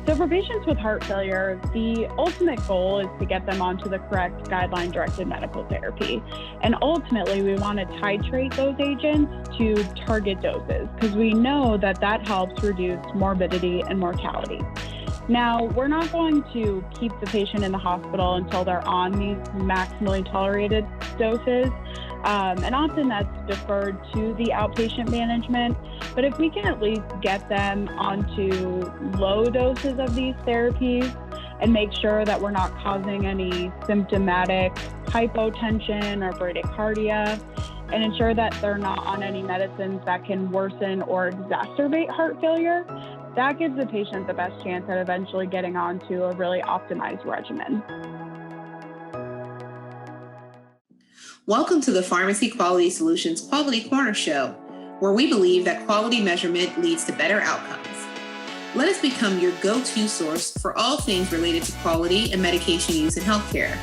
So for patients with heart failure, the ultimate goal is to get them onto the correct guideline-directed medical therapy. And ultimately, we want to titrate those agents to target doses because we know that that helps reduce morbidity and mortality. Now, we're not going to keep the patient in the hospital until they're on these maximally tolerated doses. And often that's deferred to the outpatient management. But if we can at least get them onto low doses of these therapies and make sure that we're not causing any symptomatic hypotension or bradycardia, and ensure that they're not on any medicines that can worsen or exacerbate heart failure, that gives the patient the best chance at eventually getting onto a really optimized regimen. Welcome to the Pharmacy Quality Solutions Quality Corner Show, where we believe that quality measurement leads to better outcomes. Let us become your go-to source for all things related to quality and medication use in healthcare.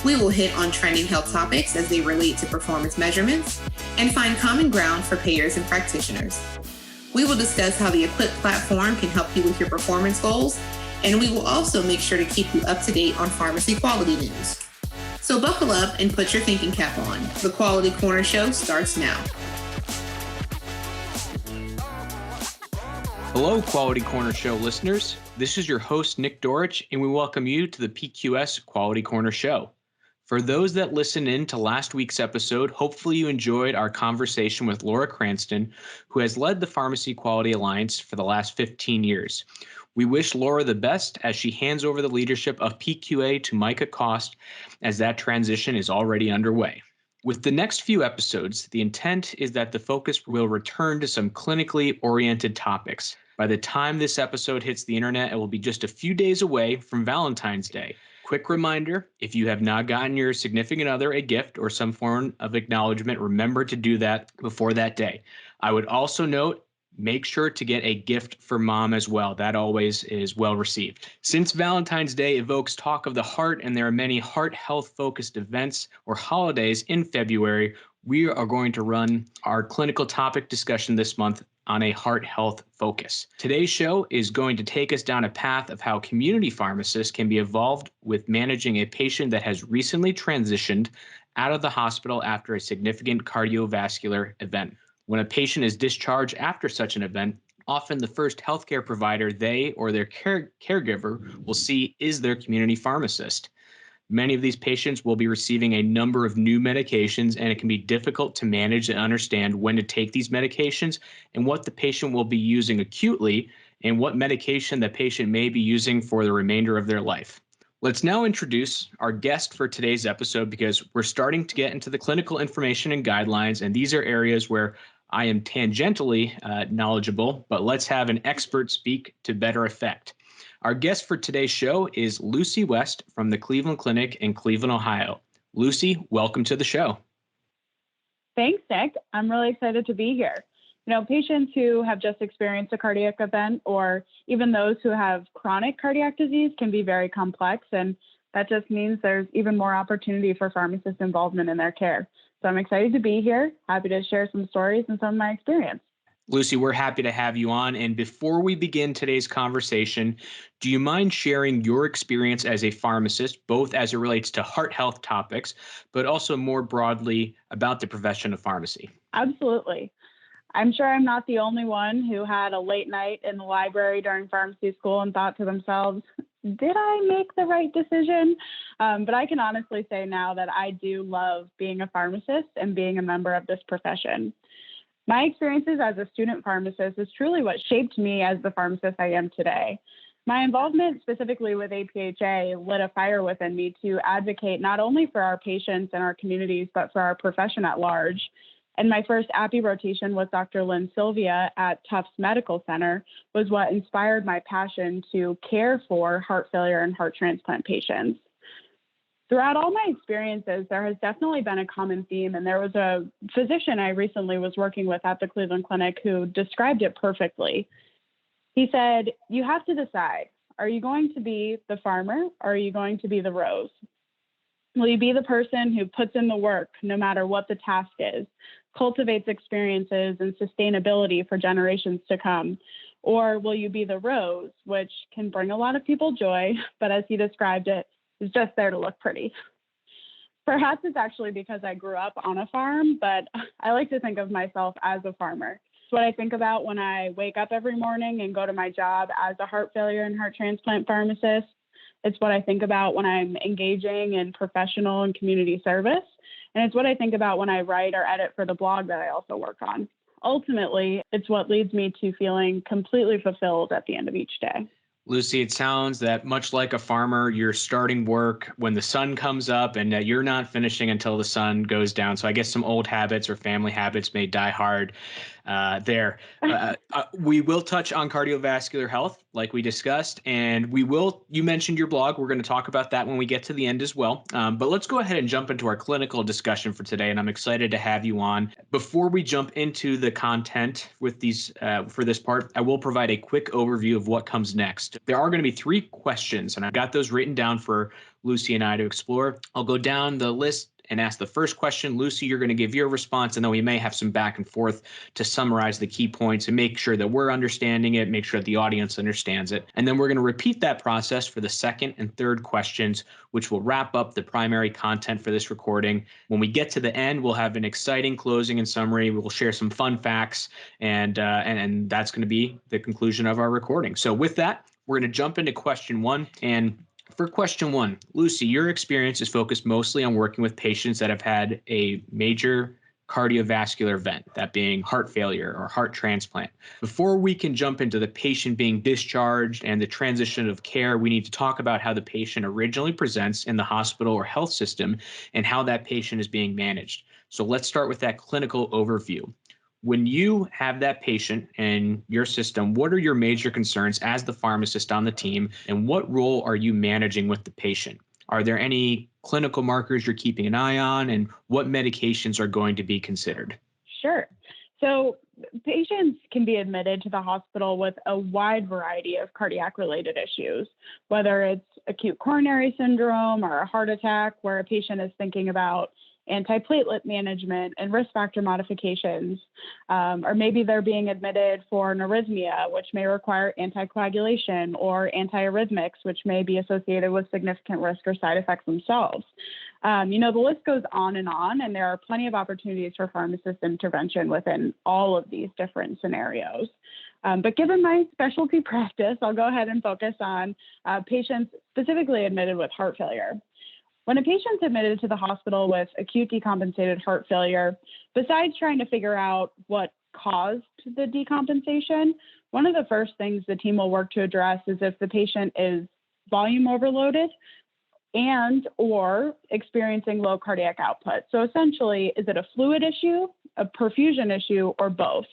We will hit on trending health topics as they relate to performance measurements and find common ground for payers and practitioners. We will discuss how the Equip platform can help you with your performance goals, and we will also make sure to keep you up to date on pharmacy quality news. So buckle up and put your thinking cap on. The Quality Corner Show starts now. Hello, Quality Corner Show listeners. This is your host, Nick Dorich, and we welcome you to the PQS Quality Corner Show. For those that listened in to last week's episode, hopefully you enjoyed our conversation with Laura Cranston, who has led the Pharmacy Quality Alliance for the last 15 years. We wish Laura the best as she hands over the leadership of PQA to Micah Cost, as that transition is already underway. With the next few episodes, the intent is that the focus will return to some clinically oriented topics. By the time this episode hits the internet, it will be just a few days away from Valentine's Day. Quick reminder, if you have not gotten your significant other a gift or some form of acknowledgement, remember to do that before that day. I would also note, make sure to get a gift for mom as well. That always is well received. Since Valentine's Day evokes talk of the heart and there are many heart health focused events or holidays in February, we are going to run our clinical topic discussion this month on a heart health focus. Today's show is going to take us down a path of how community pharmacists can be involved with managing a patient that has recently transitioned out of the hospital after a significant cardiovascular event. When a patient is discharged after such an event, often the first healthcare provider they or their caregiver will see is their community pharmacist. Many of these patients will be receiving a number of new medications, and it can be difficult to manage and understand when to take these medications and what the patient will be using acutely and what medication the patient may be using for the remainder of their life. Let's now introduce our guest for today's episode because we're starting to get into the clinical information and guidelines, and these are areas where I am tangentially knowledgeable, but let's have an expert speak to better effect. Our guest for today's show is Lucy West from the Cleveland Clinic in Cleveland, Ohio. Lucy, welcome to the show. Thanks, Nick. I'm really excited to be here. Patients who have just experienced a cardiac event or even those who have chronic cardiac disease can be very complex, and that just means there's even more opportunity for pharmacist involvement in their care. So I'm excited to be here, happy to share some stories and some of my experience. Lucy, we're happy to have you on. And before we begin today's conversation, do you mind sharing your experience as a pharmacist, both as it relates to heart health topics, but also more broadly about the profession of pharmacy? Absolutely. I'm sure I'm not the only one who had a late night in the library during pharmacy school and thought to themselves, did I make the right decision? But I can honestly say now that I do love being a pharmacist and being a member of this profession. My experiences as a student pharmacist is truly what shaped me as the pharmacist I am today. My involvement specifically with APHA lit a fire within me to advocate not only for our patients and our communities, but for our profession at large. And my first API rotation with Dr. Lynn Sylvia at Tufts Medical Center was what inspired my passion to care for heart failure and heart transplant patients. Throughout all my experiences, there has definitely been a common theme, and there was a physician I recently was working with at the Cleveland Clinic who described it perfectly. He said, you have to decide, are you going to be the farmer or are you going to be the rose? Will you be the person who puts in the work no matter what the task is, cultivates experiences and sustainability for generations to come? Or will you be the rose, which can bring a lot of people joy, but as he described it, is just there to look pretty? Perhaps it's actually because I grew up on a farm, but I like to think of myself as a farmer. It's what I think about when I wake up every morning and go to my job as a heart failure and heart transplant pharmacist. It's what I think about when I'm engaging in professional and community service. And it's what I think about when I write or edit for the blog that I also work on. Ultimately, it's what leads me to feeling completely fulfilled at the end of each day. Lucy, it sounds that much like a farmer, you're starting work when the sun comes up and you're not finishing until the sun goes down. So I guess some old habits or family habits may die hard there. We will touch on cardiovascular health like we discussed, and you mentioned your blog. We're going to talk about that when we get to the end as well. But let's go ahead and jump into our clinical discussion for today, and I'm excited to have you on. Before we jump into the content with these for this part, I will provide a quick overview of what comes next. There are going to be 3 questions, and I've got those written down for Lucy and I to explore. I'll go down the list and ask the first question. Lucy, you're going to give your response, and then we may have some back and forth to summarize the key points and make sure that we're understanding it, make sure that the audience understands it. And then we're going to repeat that process for the second and third questions, which will wrap up the primary content for this recording. When we get to the end, we'll have an exciting closing and summary. We'll share some fun facts, and that's going to be the conclusion of our recording. So with that, we're going to jump into question 1. And for question 1, Lucy, your experience is focused mostly on working with patients that have had a major cardiovascular event, that being heart failure or heart transplant. Before we can jump into the patient being discharged and the transition of care, we need to talk about how the patient originally presents in the hospital or health system and how that patient is being managed. So let's start with that clinical overview. When you have that patient in your system, what are your major concerns as the pharmacist on the team, and what role are you managing with the patient? Are there any clinical markers you're keeping an eye on, and what medications are going to be considered? Sure. So patients can be admitted to the hospital with a wide variety of cardiac-related issues, whether it's acute coronary syndrome or a heart attack, where a patient is thinking about antiplatelet management and risk factor modifications, or maybe they're being admitted for an arrhythmia, which may require anticoagulation, or antiarrhythmics, which may be associated with significant risk or side effects themselves. The list goes on, and there are plenty of opportunities for pharmacist intervention within all of these different scenarios. But given my specialty practice, I'll go ahead and focus on patients specifically admitted with heart failure. When a patient's admitted to the hospital with acute decompensated heart failure, besides trying to figure out what caused the decompensation, one of the first things the team will work to address is if the patient is volume overloaded and or experiencing low cardiac output. So essentially, is it a fluid issue, a perfusion issue, or both?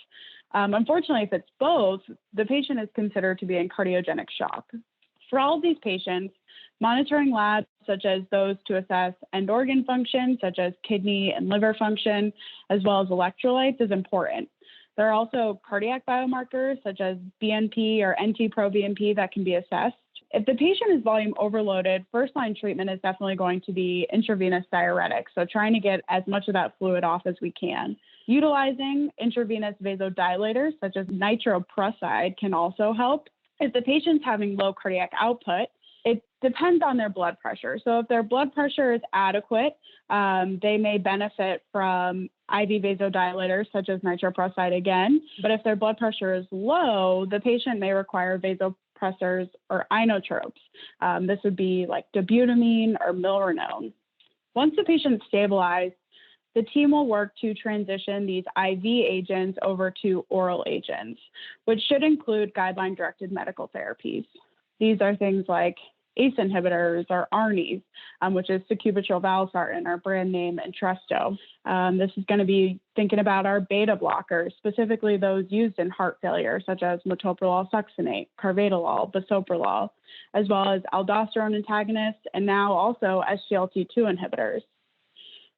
Unfortunately, if it's both, the patient is considered to be in cardiogenic shock. For all of these patients, monitoring labs such as those to assess end organ function, such as kidney and liver function, as well as electrolytes, is important. There are also cardiac biomarkers such as BNP or NT-proBNP that can be assessed. If the patient is volume overloaded, first-line treatment is definitely going to be intravenous diuretics, so trying to get as much of that fluid off as we can. Utilizing intravenous vasodilators such as nitroprusside can also help. If the patient's having low cardiac output, it depends on their blood pressure. So if their blood pressure is adequate, they may benefit from IV vasodilators such as nitroprusside again. But if their blood pressure is low, the patient may require vasopressors or inotropes. This would be like dobutamine or milrinone. Once the patient's stabilized, the team will work to transition these IV agents over to oral agents, which should include guideline-directed medical therapies. These are things like ACE inhibitors or ARNIs, which is sacubitril valsartan, our brand name, Entresto. This is going to be thinking about our beta blockers, specifically those used in heart failure, such as metoprolol succinate, carvedilol, bisoprolol, as well as aldosterone antagonists, and now also SGLT2 inhibitors.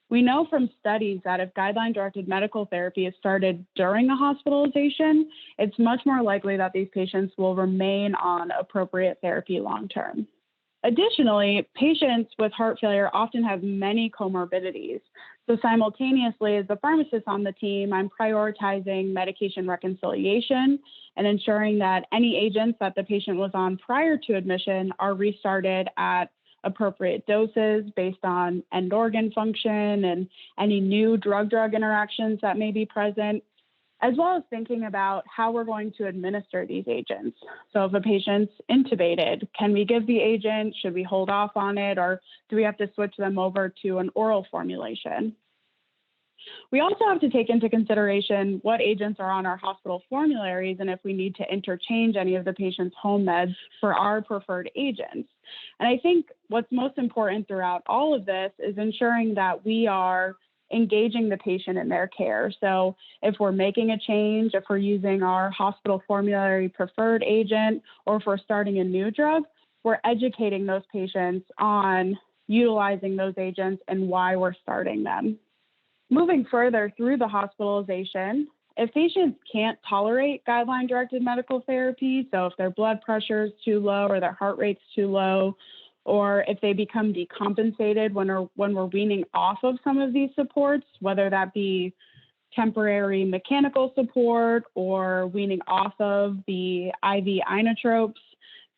We know from studies that if guideline-directed medical therapy is started during a hospitalization, it's much more likely that these patients will remain on appropriate therapy long-term. Additionally, patients with heart failure often have many comorbidities. So simultaneously, as the pharmacist on the team, I'm prioritizing medication reconciliation and ensuring that any agents that the patient was on prior to admission are restarted at appropriate doses based on end organ function and any new drug-drug interactions that may be present, as well as thinking about how we're going to administer these agents. So if a patient's intubated, can we give the agent? Should we hold off on it? Or do we have to switch them over to an oral formulation? We also have to take into consideration what agents are on our hospital formularies and if we need to interchange any of the patient's home meds for our preferred agents. And I think what's most important throughout all of this is ensuring that we are engaging the patient in their care. So if we're making a change, if we're using our hospital formulary preferred agent, or if we're starting a new drug, we're educating those patients on utilizing those agents and why we're starting them. Moving further through the hospitalization, if patients can't tolerate guideline-directed medical therapy, so if their blood pressure is too low or their heart rate's too low, or if they become decompensated when we're weaning off of some of these supports, whether that be temporary mechanical support or weaning off of the IV inotropes,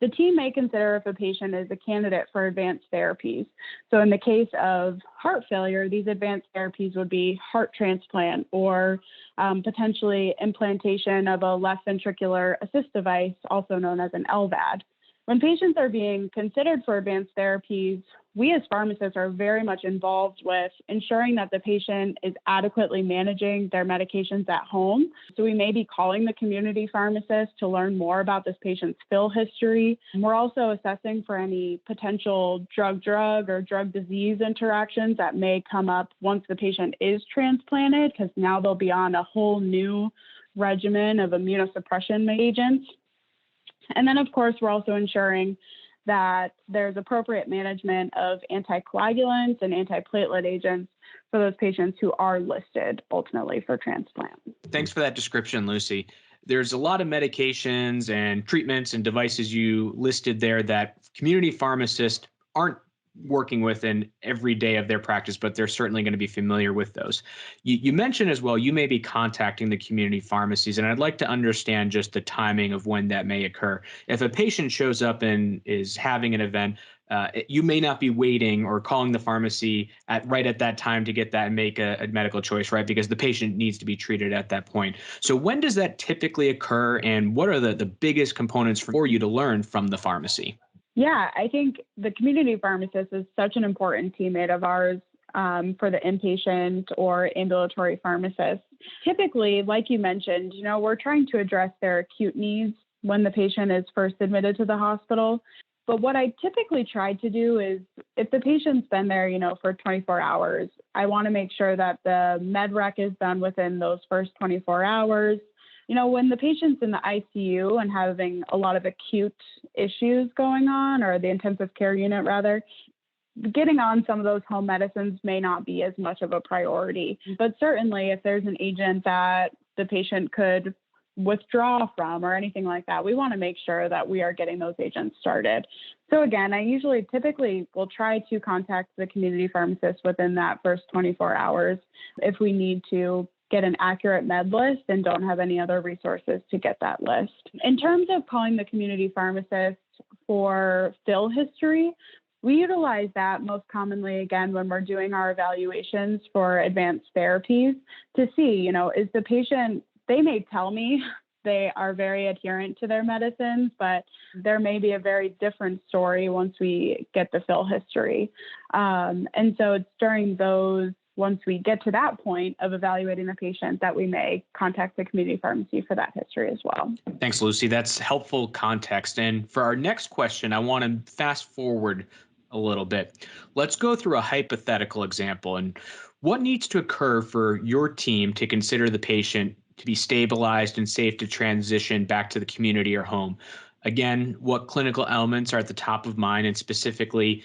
the team may consider if a patient is a candidate for advanced therapies. So in the case of heart failure, these advanced therapies would be heart transplant or potentially implantation of a left ventricular assist device, also known as an LVAD. When patients are being considered for advanced therapies, we as pharmacists are very much involved with ensuring that the patient is adequately managing their medications at home. So we may be calling the community pharmacist to learn more about this patient's fill history. We're also assessing for any potential drug-drug or drug-disease interactions that may come up once the patient is transplanted, because now they'll be on a whole new regimen of immunosuppression agents. And then, of course, we're also ensuring that there's appropriate management of anticoagulants and antiplatelet agents for those patients who are listed ultimately for transplant. Thanks for that description, Lucy. There's a lot of medications and treatments and devices you listed there that community pharmacists aren't working with in every day of their practice, but they're certainly going to be familiar with those. You mentioned as well, you may be contacting the community pharmacies, and I'd like to understand just the timing of when that may occur. If a patient shows up and is having an event, you may not be waiting or calling the pharmacy right at that time to get that and make a medical choice, right? Because the patient needs to be treated at that point. So when does that typically occur, and what are the biggest components for you to learn from the pharmacy? Yeah, I think the community pharmacist is such an important teammate of ours for the inpatient or ambulatory pharmacist. Typically, like you mentioned, we're trying to address their acute needs when the patient is first admitted to the hospital. But what I typically try to do is if the patient's been there, for 24 hours, I want to make sure that the med rec is done within those first 24 hours. When the patient's in the ICU and having a lot of acute issues going on, or the intensive care unit rather, getting on some of those home medicines may not be as much of a priority. But certainly if there's an agent that the patient could withdraw from or anything like that, we want to make sure that we are getting those agents started. So again, I typically will try to contact the community pharmacist within that first 24 hours if we need to get an accurate med list and don't have any other resources to get that list. In terms of calling the community pharmacist for fill history, we utilize that most commonly, again, when we're doing our evaluations for advanced therapies to see, is the patient, they may tell me they are very adherent to their medicines, but there may be a very different story once we get the fill history. And so it's during those, once we get to that point of evaluating the patient, that we may contact the community pharmacy for that history as well. Thanks, Lucy. That's helpful context. And for our next question, I want to fast forward a little bit. Let's go through a hypothetical example. And what needs to occur for your team to consider the patient to be stabilized and safe to transition back to the community or home? Again, what clinical elements are at the top of mind, and specifically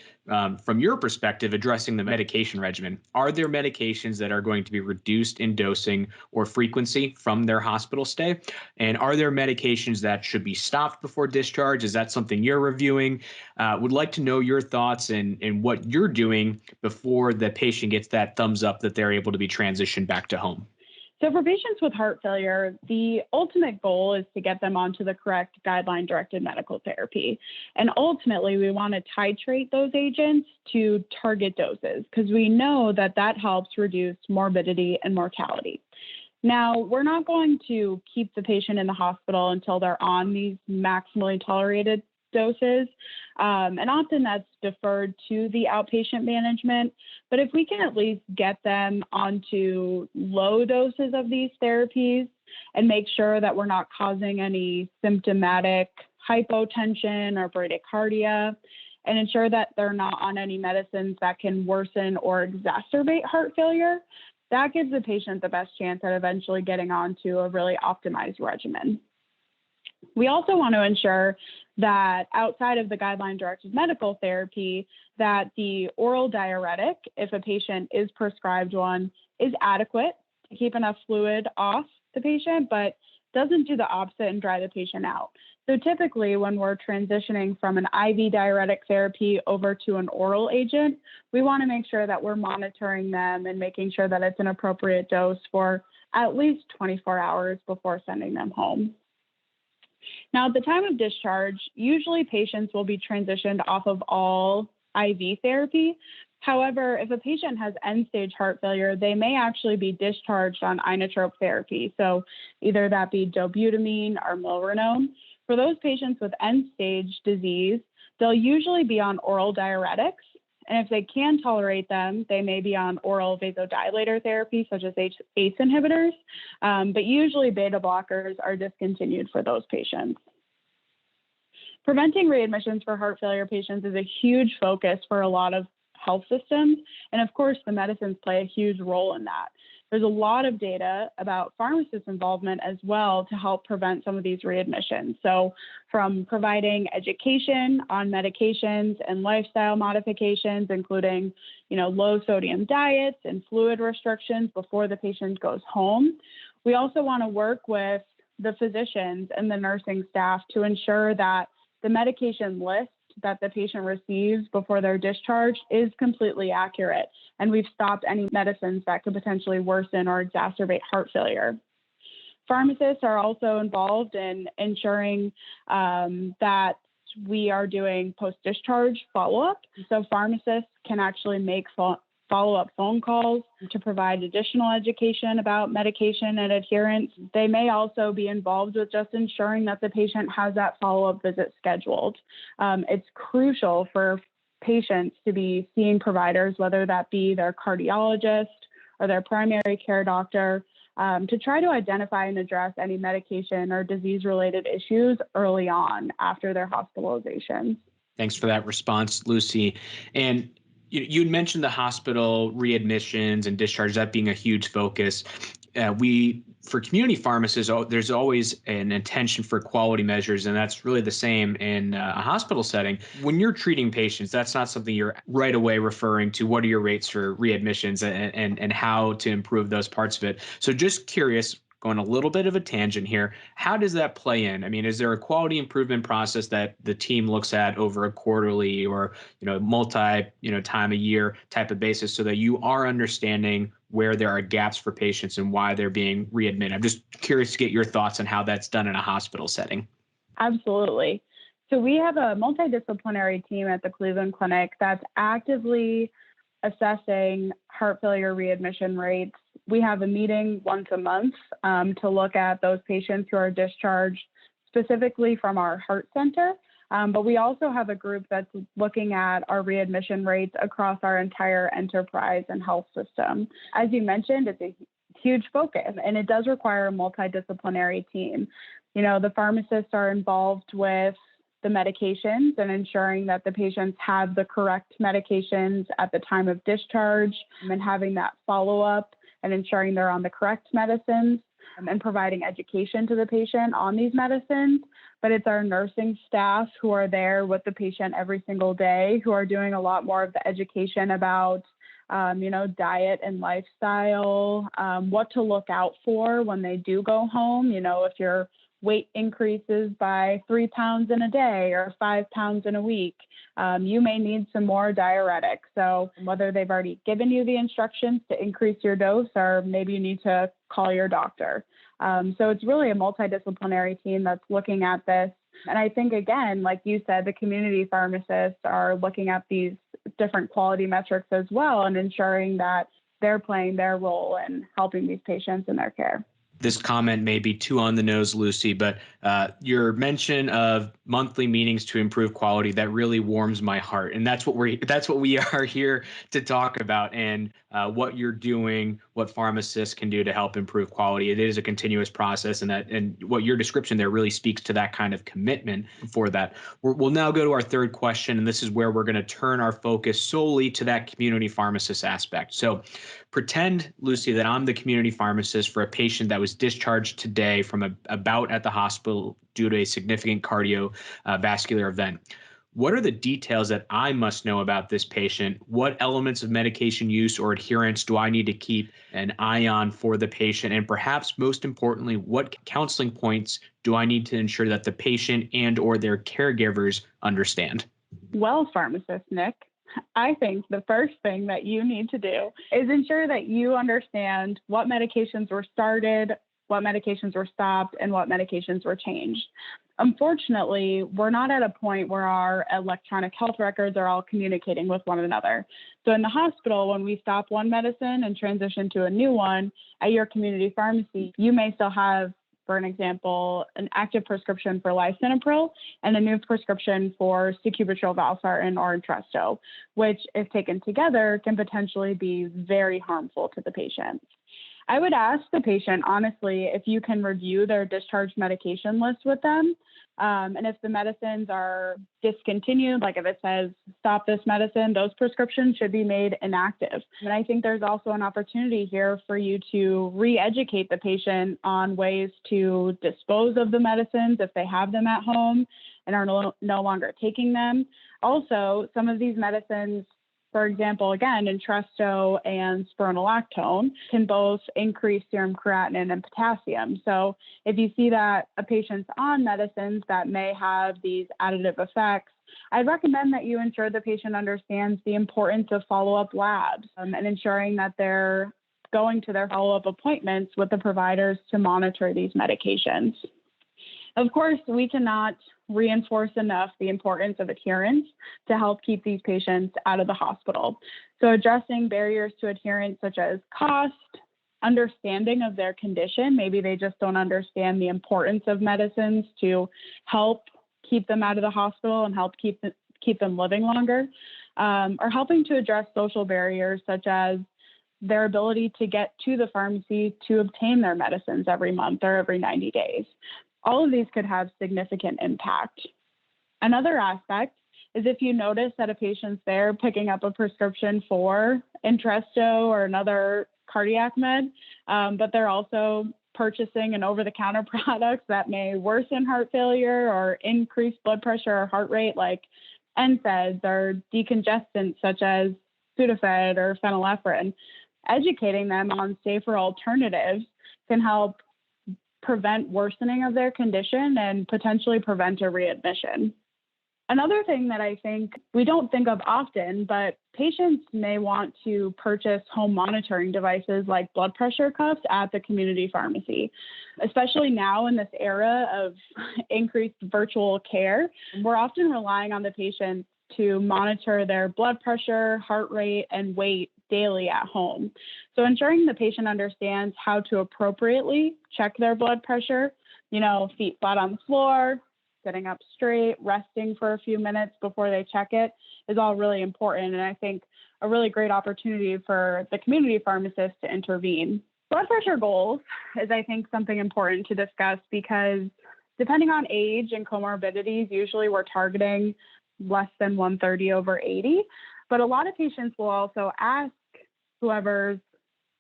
from your perspective, addressing the medication regimen? Are there medications that are going to be reduced in dosing or frequency from their hospital stay? And are there medications that should be stopped before discharge? Is that something you're reviewing? Would like to know your thoughts and what you're doing before the patient gets that thumbs up that they're able to be transitioned back to home. So for patients with heart failure, the ultimate goal is to get them onto the correct guideline-directed medical therapy. And ultimately, we want to titrate those agents to target doses because we know that that helps reduce morbidity and mortality. Now, we're not going to keep the patient in the hospital until they're on these maximally tolerated doses. And often that's deferred to the outpatient management. But if we can at least get them onto low doses of these therapies and make sure that we're not causing any symptomatic hypotension or bradycardia, and ensure that they're not on any medicines that can worsen or exacerbate heart failure, that gives the patient the best chance at eventually getting onto a really optimized regimen. We also want to ensure that outside of the guideline-directed medical therapy, that the oral diuretic, if a patient is prescribed one, is adequate to keep enough fluid off the patient, but doesn't do the opposite and dry the patient out. So typically when we're transitioning from an IV diuretic therapy over to an oral agent, we want to make sure that we're monitoring them and making sure that it's an appropriate dose for at least 24 hours before sending them home. Now, at the time of discharge, usually patients will be transitioned off of all IV therapy. However, if a patient has end-stage heart failure, they may actually be discharged on inotrope therapy. So either that be dobutamine or milrinone. For those patients with end-stage disease, they'll usually be on oral diuretics. And if they can tolerate them, they may be on oral vasodilator therapy, such as ACE inhibitors. But usually beta blockers are discontinued for those patients. Preventing readmissions for heart failure patients is a huge focus for a lot of health systems. And of course, the medicines play a huge role in that. There's a lot of data about pharmacist involvement as well to help prevent some of these readmissions. So from providing education on medications and lifestyle modifications, including, low sodium diets and fluid restrictions before the patient goes home. We also want to work with the physicians and the nursing staff to ensure that the medication list that the patient receives before they're discharged is completely accurate. And we've stopped any medicines that could potentially worsen or exacerbate heart failure. Pharmacists are also involved in ensuring that we are doing post-discharge follow-up. So pharmacists can actually make follow-up phone calls to provide additional education about medication and adherence. They may also be involved with just ensuring that the patient has that follow-up visit scheduled. It's crucial for patients to be seeing providers, whether that be their cardiologist or their primary care doctor, to try to identify and address any medication or disease-related issues early on after their hospitalization. Thanks for that response, Lucy. And you'd mentioned the hospital readmissions and discharge, that being a huge focus. For community pharmacists, there's always an intention for quality measures, and that's really the same in a hospital setting. When you're treating patients, that's not something you're right away referring to. What are your rates for readmissions and how to improve those parts of it? So just curious, going a little bit of a tangent here, how does that play in? I mean, is there a quality improvement process that the team looks at over a quarterly or, multi, time a year type of basis so that you are understanding where there are gaps for patients and why they're being readmitted? I'm just curious to get your thoughts on how that's done in a hospital setting. Absolutely. So we have a multidisciplinary team at the Cleveland Clinic that's actively assessing heart failure readmission rates. We have a meeting once a month to look at those patients who are discharged specifically from our heart center. But we also have a group that's looking at our readmission rates across our entire enterprise and health system. As you mentioned, it's a huge focus, and it does require a multidisciplinary team. The pharmacists are involved with the medications and ensuring that the patients have the correct medications at the time of discharge and having that follow-up and ensuring they're on the correct medicines. and providing education to the patient on these medicines, but it's our nursing staff who are there with the patient every single day, who are doing a lot more of the education about diet and lifestyle, what to look out for when they do go home. If your weight increases by 3 pounds in a day or 5 pounds in a week, you may need some more diuretics. So whether they've already given you the instructions to increase your dose, or maybe you need to call your doctor. So it's really a multidisciplinary team that's looking at this. And I think, again, like you said, the community pharmacists are looking at these different quality metrics as well and ensuring that they're playing their role in helping these patients in their care. This comment may be too on the nose, Lucy, but your mention of monthly meetings to improve quality, that really warms my heart. And that's what we are here to talk about, and what you're doing, what pharmacists can do to help improve quality. It is a continuous process, and what your description there really speaks to that kind of commitment for that. We'll now go to our third question, and this is where we're going to turn our focus solely to that community pharmacist aspect. So pretend, Lucy, that I'm the community pharmacist for a patient that was discharged today from a bout at the hospital due to a significant cardiovascular event. What are the details that I must know about this patient? What elements of medication use or adherence do I need to keep an eye on for the patient? And perhaps most importantly, what counseling points do I need to ensure that the patient and or their caregivers understand? Well, pharmacist Nick, I think the first thing that you need to do is ensure that you understand what medications were started, what medications were stopped, and what medications were changed. Unfortunately, we're not at a point where our electronic health records are all communicating with one another. So in the hospital, when we stop one medicine and transition to a new one, at your community pharmacy, you may still have, for an example, an active prescription for lisinopril and a new prescription for sacubitril valsartan or Entresto, which, if taken together, can potentially be very harmful to the patient. I would ask the patient, honestly, if you can review their discharge medication list with them. And if the medicines are discontinued, like if it says stop this medicine, those prescriptions should be made inactive. And I think there's also an opportunity here for you to re-educate the patient on ways to dispose of the medicines if they have them at home and are no longer taking them. Also, some of these medicines, for example, again, Entresto and spironolactone, can both increase serum creatinine and potassium. So if you see that a patient's on medicines that may have these additive effects, I'd recommend that you ensure the patient understands the importance of follow-up labs and ensuring that they're going to their follow-up appointments with the providers to monitor these medications. Of course, we cannot reinforce enough the importance of adherence to help keep these patients out of the hospital. So addressing barriers to adherence such as cost, understanding of their condition, maybe they just don't understand the importance of medicines to help keep them out of the hospital and help keep them living longer, or helping to address social barriers such as their ability to get to the pharmacy to obtain their medicines every month or every 90 days. All of these could have significant impact. Another aspect is if you notice that a patient's there picking up a prescription for Entresto or another cardiac med, but they're also purchasing an over-the-counter product that may worsen heart failure or increase blood pressure or heart rate, like NSAIDs or decongestants such as Sudafed or phenylephrine. Educating them on safer alternatives can help prevent worsening of their condition and potentially prevent a readmission. Another thing that I think we don't think of often, but patients may want to purchase home monitoring devices like blood pressure cuffs at the community pharmacy, especially now in this era of increased virtual care. We're often relying on the patient to monitor their blood pressure, heart rate, and weight daily at home. So ensuring the patient understands how to appropriately check their blood pressure, feet flat on the floor, sitting up straight, resting for a few minutes before they check it is all really important. And I think a really great opportunity for the community pharmacist to intervene. Blood pressure goals is, I think, something important to discuss because depending on age and comorbidities, usually we're targeting less than 130/80. But a lot of patients will also ask whoever's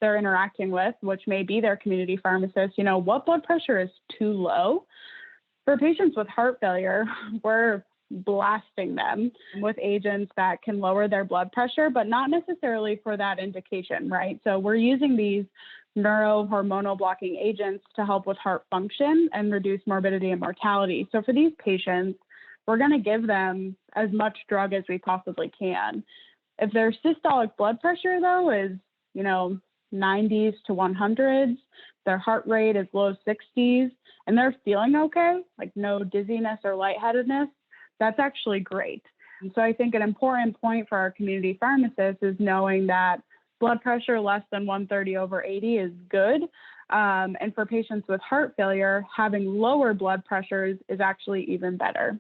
they're interacting with, which may be their community pharmacist, what blood pressure is too low. For patients with heart failure, we're blasting them with agents that can lower their blood pressure, but not necessarily for that indication, right? So we're using these neurohormonal blocking agents to help with heart function and reduce morbidity and mortality. So for these patients, we're going to give them as much drug as we possibly can. If their systolic blood pressure, though, is, 90s to 100s, their heart rate is low 60s, and they're feeling okay, like no dizziness or lightheadedness, that's actually great. And so I think an important point for our community pharmacists is knowing that blood pressure less than 130/80 is good. And for patients with heart failure, having lower blood pressures is actually even better.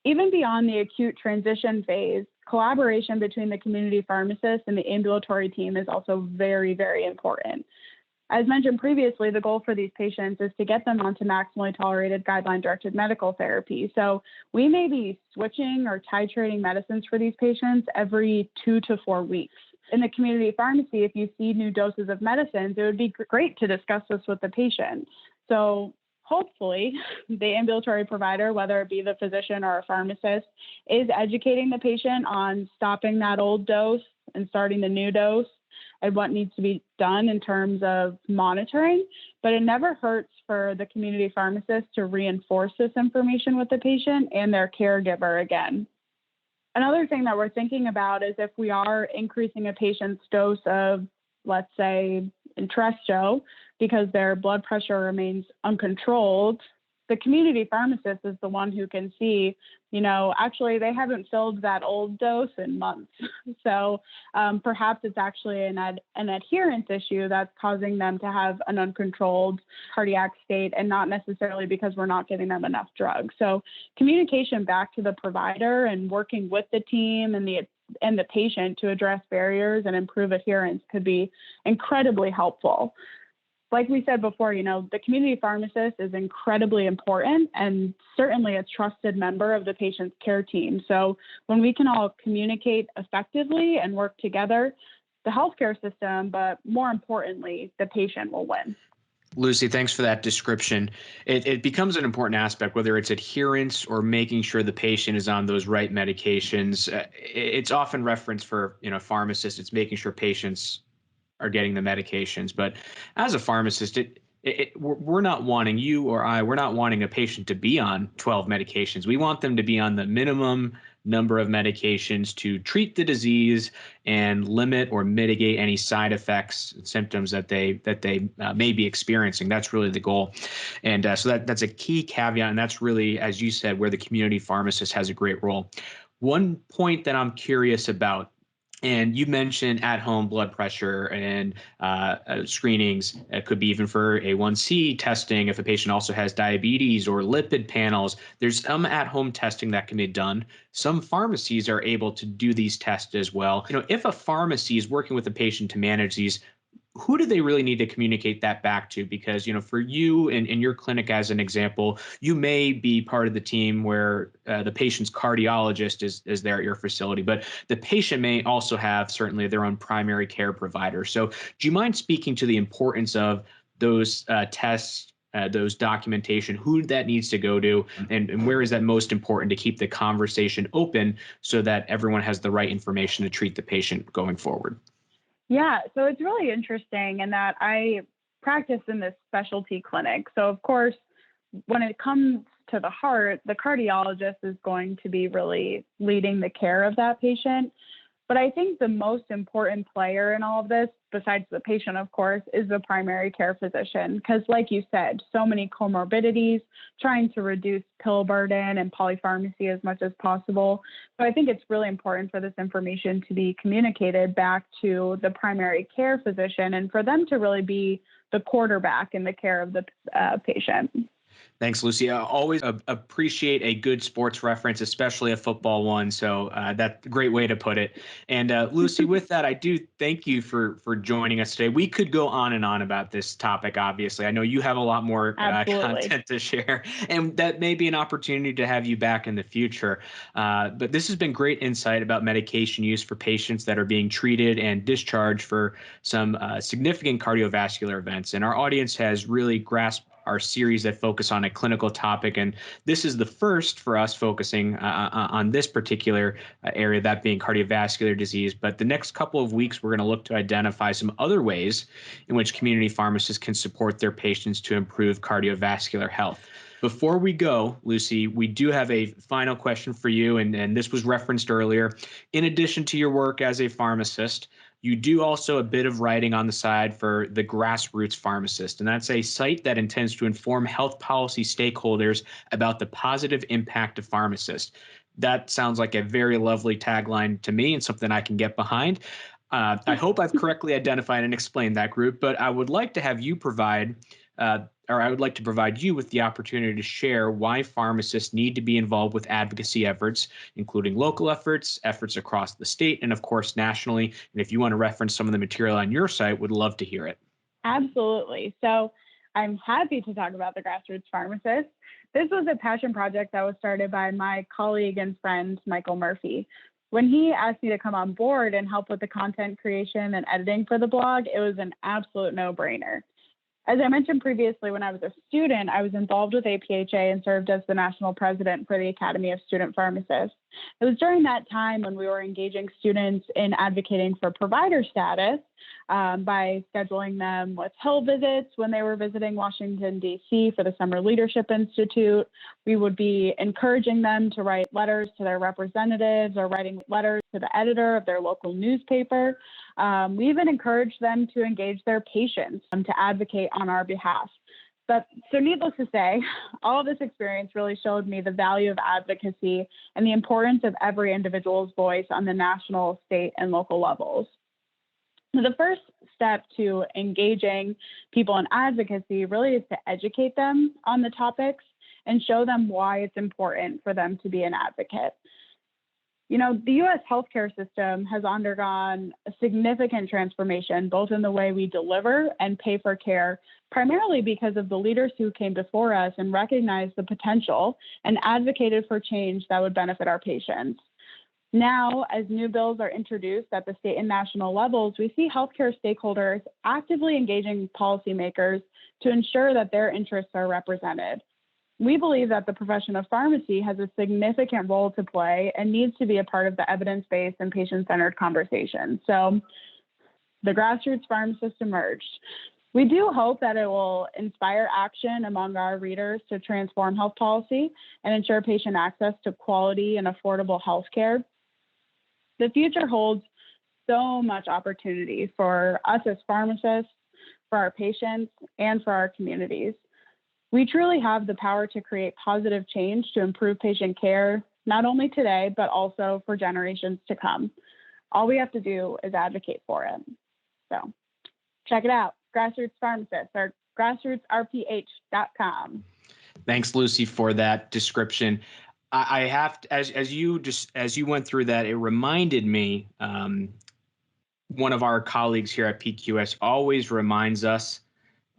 Even beyond the acute transition phase, collaboration between the community pharmacist and the ambulatory team is also very, very important. As mentioned previously, the goal for these patients is to get them onto maximally tolerated guideline-directed medical therapy. So we may be switching or titrating medicines for these patients every 2 to 4 weeks. In the community pharmacy, if you see new doses of medicines, it would be great to discuss this with the patient. So hopefully the ambulatory provider, whether it be the physician or a pharmacist, is educating the patient on stopping that old dose and starting the new dose and what needs to be done in terms of monitoring. But it never hurts for the community pharmacist to reinforce this information with the patient and their caregiver again. Another thing that we're thinking about is if we are increasing a patient's dose of, let's say, Entresto, because their blood pressure remains uncontrolled, the community pharmacist is the one who can see, actually they haven't filled that old dose in months. So perhaps it's actually an adherence issue that's causing them to have an uncontrolled cardiac state and not necessarily because we're not giving them enough drugs. So communication back to the provider and working with the team and the patient to address barriers and improve adherence could be incredibly helpful. Like we said before, the community pharmacist is incredibly important and certainly a trusted member of the patient's care team. So when we can all communicate effectively and work together, the healthcare system, but more importantly, the patient will win. Lucy, thanks for that description. It becomes an important aspect, whether it's adherence or making sure the patient is on those right medications. It's often referenced for, pharmacists, it's making sure patients are getting the medications. But as a pharmacist, we're not wanting, you or I, we're not wanting a patient to be on 12 medications. We want them to be on the minimum number of medications to treat the disease and limit or mitigate any side effects and symptoms that they may be experiencing. That's really the goal. And so that's a key caveat. And that's really, as you said, where the community pharmacist has a great role. One point that I'm curious about, and you mentioned at-home blood pressure and screenings. It could be even for A1C testing if a patient also has diabetes or lipid panels. There's some at-home testing that can be done. Some pharmacies are able to do these tests as well. If a pharmacy is working with a patient to manage these, who do they really need to communicate that back to? Because, for you in your clinic, as an example, you may be part of the team where the patient's cardiologist is there at your facility, but the patient may also have certainly their own primary care provider. So do you mind speaking to the importance of those tests, those documentation, who that needs to go to, and where is that most important to keep the conversation open so that everyone has the right information to treat the patient going forward? Yeah, so it's really interesting in that I practice in this specialty clinic. So of course, when it comes to the heart, the cardiologist is going to be really leading the care of that patient. But I think the most important player in all of this, besides the patient, of course, is the primary care physician. Because like you said, so many comorbidities, trying to reduce pill burden and polypharmacy as much as possible. So I think it's really important for this information to be communicated back to the primary care physician and for them to really be the quarterback in the care of the patient. Thanks, Lucy. I always appreciate a good sports reference, especially a football one. So that's a great way to put it. And Lucy, with that, I do thank you for joining us today. We could go on and on about this topic, obviously. I know you have a lot more content to share, and that may be an opportunity to have you back in the future. But this has been great insight about medication use for patients that are being treated and discharged for some significant cardiovascular events. And our audience has really grasped our series that focus on a clinical topic. And this is the first for us focusing on this particular area, that being cardiovascular disease. But the next couple of weeks, we're going to look to identify some other ways in which community pharmacists can support their patients to improve cardiovascular health. Before we go, Lucy, we do have a final question for you, and this was referenced earlier. In addition to your work as a pharmacist, you do also a bit of writing on the side for the Grassroots Pharmacist, and that's a site that intends to inform health policy stakeholders about the positive impact of pharmacists. That sounds like a very lovely tagline to me and something I can get behind. I hope I've correctly identified and explained that group, but I would like to have you provide I would like to provide you with the opportunity to share why pharmacists need to be involved with advocacy efforts, including local efforts, efforts across the state, and of course, nationally. And if you want to reference some of the material on your site, would love to hear it. Absolutely. So I'm happy to talk about the Grassroots Pharmacist. This was a passion project that was started by my colleague and friend, Michael Murphy. When he asked me to come on board and help with the content creation and editing for the blog, it was an absolute no-brainer. As I mentioned previously, when I was a student, I was involved with APHA and served as the national president for the Academy of Student Pharmacists. It was during that time when we were engaging students in advocating for provider status by scheduling them with Hill visits when they were visiting Washington, D.C. for the Summer Leadership Institute. We would be encouraging them to write letters to their representatives or writing letters to the editor of their local newspaper. We even encouraged them to engage their patients to advocate on our behalf. So needless to say, all of this experience really showed me the value of advocacy and the importance of every individual's voice on the national, state, and local levels. The first step to engaging people in advocacy really is to educate them on the topics and show them why it's important for them to be an advocate. You know, the U.S. healthcare system has undergone a significant transformation, both in the way we deliver and pay for care, primarily because of the leaders who came before us and recognized the potential and advocated for change that would benefit our patients. Now, as new bills are introduced at the state and national levels, we see healthcare stakeholders actively engaging policymakers to ensure that their interests are represented. We believe that the profession of pharmacy has a significant role to play and needs to be a part of the evidence-based and patient-centered conversation. So the Grassroots Pharmacist emerged. We do hope that it will inspire action among our readers to transform health policy and ensure patient access to quality and affordable health care. The future holds so much opportunity for us as pharmacists, for our patients, and for our communities. We truly have the power to create positive change to improve patient care, not only today, but also for generations to come. All we have to do is advocate for it. So check it out, Grassroots Pharmacist, or grassrootsrph.com. Thanks, Lucy, for that description. I have to, as you went through that, it reminded me, one of our colleagues here at PQS always reminds us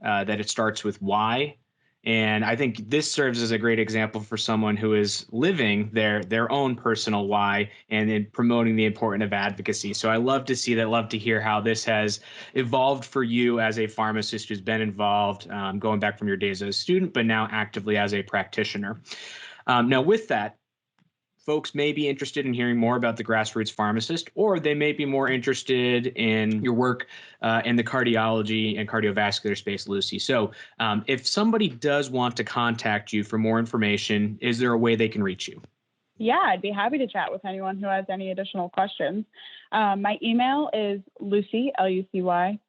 that it starts with why. And I think this serves as a great example for someone who is living their own personal why and in promoting the importance of advocacy. So I love to see that, love to hear how this has evolved for you as a pharmacist who's been involved, going back from your days as a student, but now actively as a practitioner. Now with that, folks may be interested in hearing more about the Grassroots Pharmacist, or they may be more interested in your work in the cardiology and cardiovascular space, Lucy. So if somebody does want to contact you for more information, is there a way they can reach you? Yeah, I'd be happy to chat with anyone who has any additional questions. My email is Lucy, Lucy West,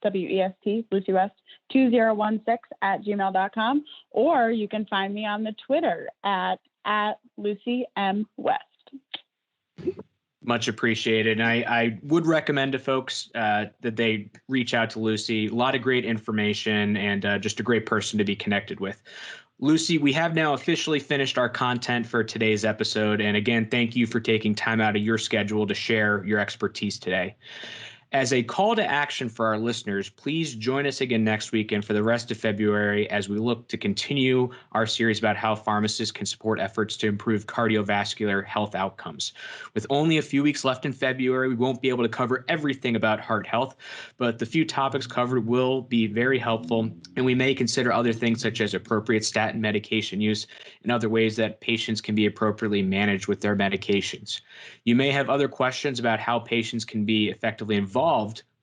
W-E-S-T, Lucy West, 2016@gmail.com, or you can find me on the Twitter at Lucy M. West. Much appreciated. And I would recommend to folks that they reach out to Lucy. A lot of great information and just a great person to be connected with. Lucy, we have now officially finished our content for today's episode. And again, thank you for taking time out of your schedule to share your expertise today. As a call to action for our listeners, please join us again next week and for the rest of February as we look to continue our series about how pharmacists can support efforts to improve cardiovascular health outcomes. With only a few weeks left in February, we won't be able to cover everything about heart health, but the few topics covered will be very helpful, and we may consider other things such as appropriate statin medication use and other ways that patients can be appropriately managed with their medications. You may have other questions about how patients can be effectively involved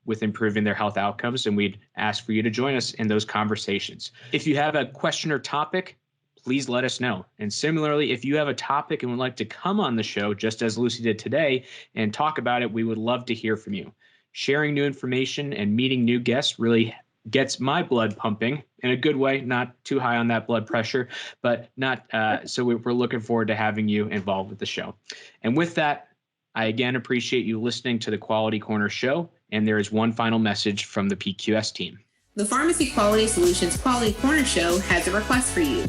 with improving their health outcomes, and we'd ask for you to join us in those conversations. If you have a question or topic, please let us know. And similarly, if you have a topic and would like to come on the show, just as Lucy did today, and talk about it, we would love to hear from you. Sharing new information and meeting new guests really gets my blood pumping in a good way, not too high on that blood pressure, but not so we're looking forward to having you involved with the show. And with that, I again appreciate you listening to the Quality Corner show, and there is one final message from the PQS team. The Pharmacy Quality Solutions Quality Corner show has a request for you.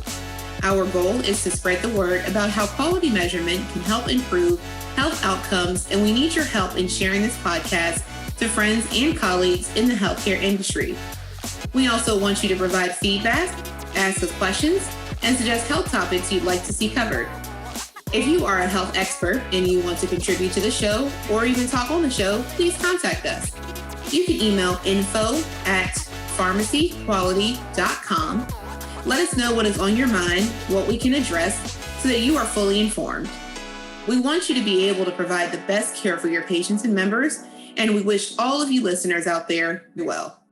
Our goal is to spread the word about how quality measurement can help improve health outcomes, and we need your help in sharing this podcast to friends and colleagues in the healthcare industry. We also want you to provide feedback, ask us questions, and suggest health topics you'd like to see covered. If you are a health expert and you want to contribute to the show or even talk on the show, please contact us. You can email info@pharmacyquality.com. Let us know what is on your mind, what we can address, so that you are fully informed. We want you to be able to provide the best care for your patients and members, and we wish all of you listeners out there well.